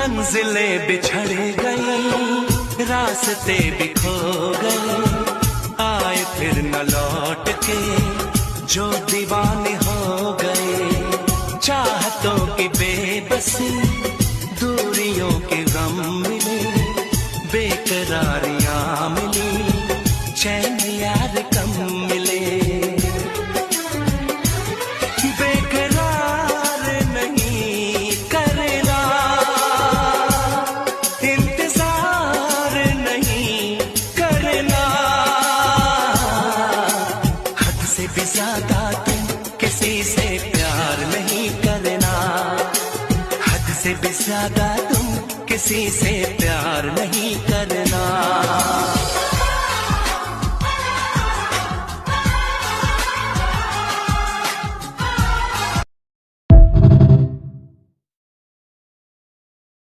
मंजिलें बिछड़ गई, रास्ते भी खो गए, आए फिर न लौट के जो दीवाने हो गए। चाहतों की बेबसी, दूरियों के गम मिले, बेकरारियां मिली, चैन यार कम मिले। बेकरार नहीं करना, इंतजार नहीं करना, हद से भी ज्यादा तुम किसी से प्यार नहीं करना, हद से भी ज्यादा तुम किसी से प्यार नहीं करना।